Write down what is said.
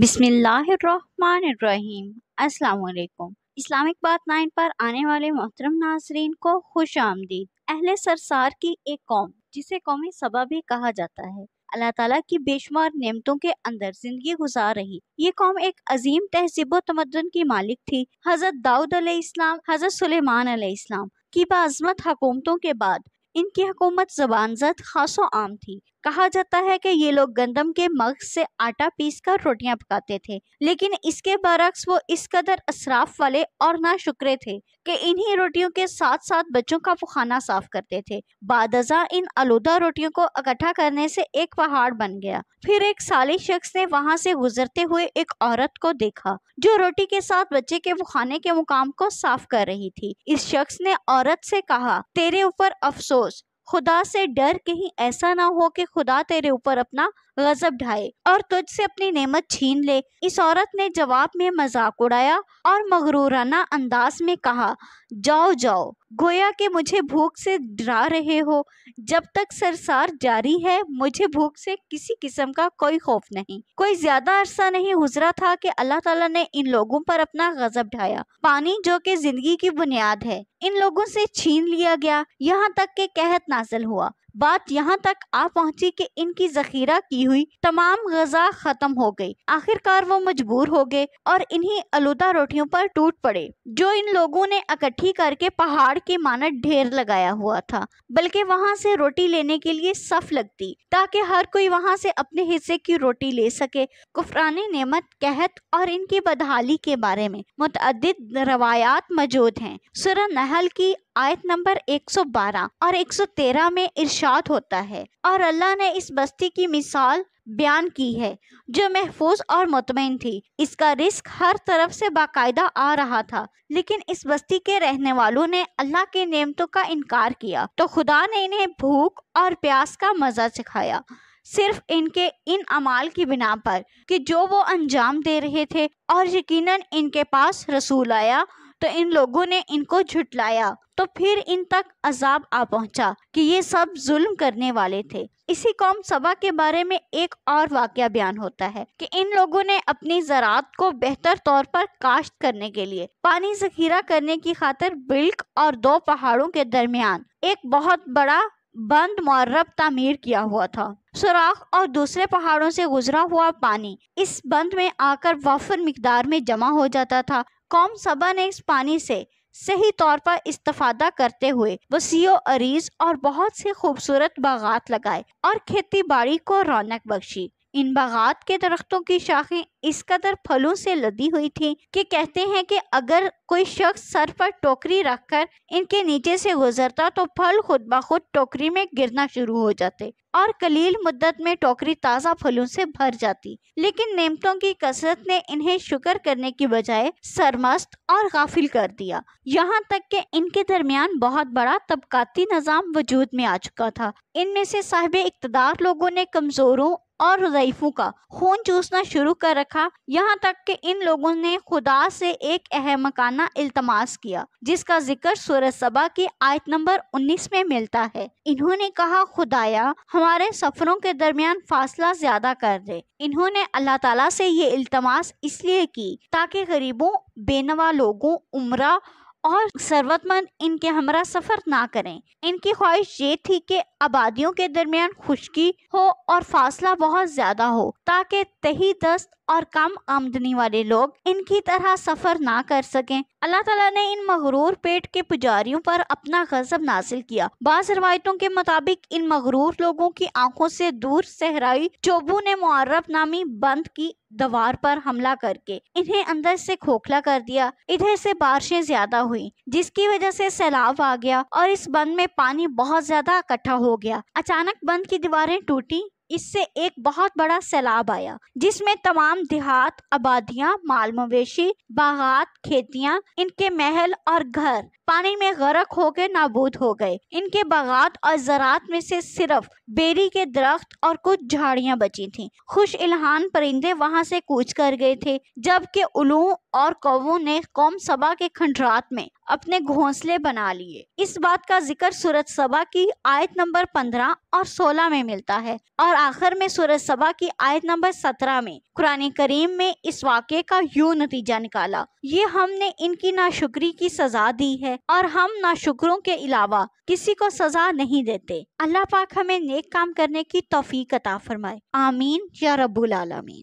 بسم اللہ الرحمن الرحیم۔ السلام علیکم۔ اسلامک بات 9 پر آنے والے محترم ناظرین کو خوش آمدید۔ اہل سرسار کی ایک قوم جسے قوم سبا بھی کہا جاتا ہے، اللہ تعالیٰ کی بے شمار نعمتوں کے اندر زندگی گزار رہی۔ یہ قوم ایک عظیم تہذیب و تمدن کی مالک تھی۔ حضرت داؤد علیہ السلام، حضرت سلیمان علیہ السلام کی باعظمت حکومتوں کے بعد ان کی حکومت زبان زد خاص و عام تھی۔ کہا جاتا ہے کہ یہ لوگ گندم کے مغز سے آٹا پیس کر روٹیاں پکاتے تھے، لیکن اس کے برعکس وہ اس قدر اسراف والے اور ناشکرے تھے کہ انہی روٹیوں کے ساتھ ساتھ بچوں کا خانہ صاف کرتے تھے۔ بعد ازاں ان آلودہ روٹیوں کو اکٹھا کرنے سے ایک پہاڑ بن گیا۔ پھر ایک صالح شخص نے وہاں سے گزرتے ہوئے ایک عورت کو دیکھا جو روٹی کے ساتھ بچے کے خانے کے مقام کو صاف کر رہی تھی۔ اس شخص نے عورت سے کہا، تیرے اوپر افسوس، خدا سے ڈر، کہیں ایسا نہ ہو کہ خدا تیرے اوپر اپنا غضب ڈھائے اور تجھ سے اپنی نعمت چھین لے۔ اس عورت نے جواب میں مذاق اڑایا اور مغرورانہ انداز میں کہا، جاؤ جاؤ، گویا کہ مجھے بھوک سے ڈرا رہے ہو۔ جب تک سرسار جاری ہے مجھے بھوک سے کسی قسم کا کوئی خوف نہیں۔ کوئی زیادہ عرصہ نہیں گزرا تھا کہ اللہ تعالیٰ نے ان لوگوں پر اپنا غضب ڈھایا۔ پانی جو کہ زندگی کی بنیاد ہے ان لوگوں سے چھین لیا گیا، یہاں تک کہ قحط نازل ہوا۔ بات یہاں تک آ پہنچی کہ ان کی ذخیرہ کی ہوئی تمام غذا ختم ہو گئی۔ آخر کار وہ مجبور ہو گئے اور انہی آلودہ روٹیوں پر ٹوٹ پڑے جو ان لوگوں نے اکٹھی کر کے پہاڑ کی مانند ڈھیر لگایا ہوا تھا، بلکہ وہاں سے روٹی لینے کے لیے صف لگتی تاکہ ہر کوئی وہاں سے اپنے حصے کی روٹی لے سکے۔ کفران نعمت، قحط اور ان کی بدحالی کے بارے میں متعدد روایات موجود ہیں۔ سورہ نحل کی آیت نمبر 112 اور 113 میں ارشاد ہوتا ہے، اور اللہ نے اس بستی کی مثال بیان کی ہے جو محفوظ اور مطمئن تھی۔ اس کا رزق ہر طرف سے باقاعدہ آ رہا تھا، لیکن اس بستی کے رہنے والوں نے اللہ کے نعمتوں کا انکار کیا تو خدا نے انہیں بھوک اور پیاس کا مزہ چکھایا، صرف ان کے ان اعمال کی بنا پر کہ جو وہ انجام دے رہے تھے، اور یقیناً ان کے پاس رسول آیا تو ان لوگوں نے ان کو جھٹلایا، تو پھر ان تک عذاب آ پہنچا کہ یہ سب ظلم کرنے والے تھے۔ اسی قوم سبا کے بارے میں ایک اور واقعہ بیان ہوتا ہے کہ ان لوگوں نے اپنی زراعت کو بہتر طور پر کاشت کرنے کے لیے پانی ذخیرہ کرنے کی خاطر بلک اور دو پہاڑوں کے درمیان ایک بہت بڑا بند معرب تعمیر کیا ہوا تھا۔ سوراخ اور دوسرے پہاڑوں سے گزرا ہوا پانی اس بند میں آ کر وافر مقدار میں جمع ہو جاتا تھا۔ قوم سبا نے اس پانی سے صحیح طور پر استفادہ کرتے ہوئے وسیع و عریض اور بہت سے خوبصورت باغات لگائے اور کھیتی باڑی کو رونق بخشی۔ ان باغات کے درختوں کی شاخیں اس قدر پھلوں سے لدی ہوئی تھیں کہ کہتے ہیں کہ اگر کوئی شخص سر پر ٹوکری رکھ کر ان کے نیچے سے گزرتا تو پھل خود بخود ٹوکری میں گرنا شروع ہو جاتے اور قلیل مدت میں ٹوکری تازہ پھلوں سے بھر جاتی۔ لیکن نعمتوں کی کثرت نے انہیں شکر کرنے کی بجائے سرمست اور غافل کر دیا، یہاں تک کہ ان کے درمیان بہت بڑا طبقاتی نظام وجود میں آ چکا تھا۔ ان میں سے صاحب اقتدار لوگوں نے کمزوروں اور ضعیفوں کا خون چوسنا شروع کر رکھا، یہاں تک کہ ان لوگوں نے خدا سے ایک احمقانہ التماس کیا جس کا ذکر سورہ سبا کی آیت نمبر 19 میں ملتا ہے۔ انہوں نے کہا، خدایا ہمارے سفروں کے درمیان فاصلہ زیادہ کر دے۔ انہوں نے اللہ تعالیٰ سے یہ التماس اس لیے کی تاکہ غریبوں، بے نوا لوگوں، عمرہ اور ثروت مند ان کے ہمراہ سفر نہ کریں۔ ان کی خواہش یہ تھی کہ آبادیوں کے درمیان خشکی ہو اور فاصلہ بہت زیادہ ہو تاکہ تہی دست اور کم آمدنی والے لوگ ان کی طرح سفر نہ کر سکیں۔ اللہ تعالیٰ نے ان مغرور پیٹ کے پجاریوں پر اپنا غضب نازل کیا۔ بعض روایتوں کے مطابق ان مغرور لوگوں کی آنکھوں سے دور صحرائی چوبوں نے معرب نامی بند کی دیوار پر حملہ کر کے انہیں اندر سے کھوکھلا کر دیا۔ ادھر سے بارشیں زیادہ ہوئیں جس کی وجہ سے سیلاب آ گیا اور اس بند میں پانی بہت زیادہ اکٹھا ہو گیا۔ اچانک بند کی دیواریں ٹوٹی، اس سے ایک بہت بڑا سیلاب آیا جس میں تمام دیہات، آبادیاں، مال مویشی، باغات، کھیتیاں، ان کے محل اور گھر پانی میں غرق ہو کے نابود ہو گئے۔ ان کے باغات اور زراعت میں سے صرف بیری کے درخت اور کچھ جھاڑیاں بچی تھیں۔ خوش الحان پرندے وہاں سے کوچ کر گئے تھے، جبکہ الوح اور کووں نے قوم سبا کے کھنڈرات میں اپنے گھونسلے بنا لیے۔ اس بات کا ذکر سورۃ سبا کی آیت نمبر 15 اور 16 میں ملتا ہے، اور آخر میں سورۃ سبا کی آیت نمبر 17 میں۔ قرآن کریم میں اس واقعے کا یوں نتیجہ نکالا: یہ ہم نے ان کی ناشکری کی سزا دی ہے، اور ہم ناشکروں کے علاوہ کسی کو سزا نہیں دیتے۔ اللہ پاک ہمیں نیک کام کرنے کی توفیق عطا فرمائے، آمین یا رب العالمین۔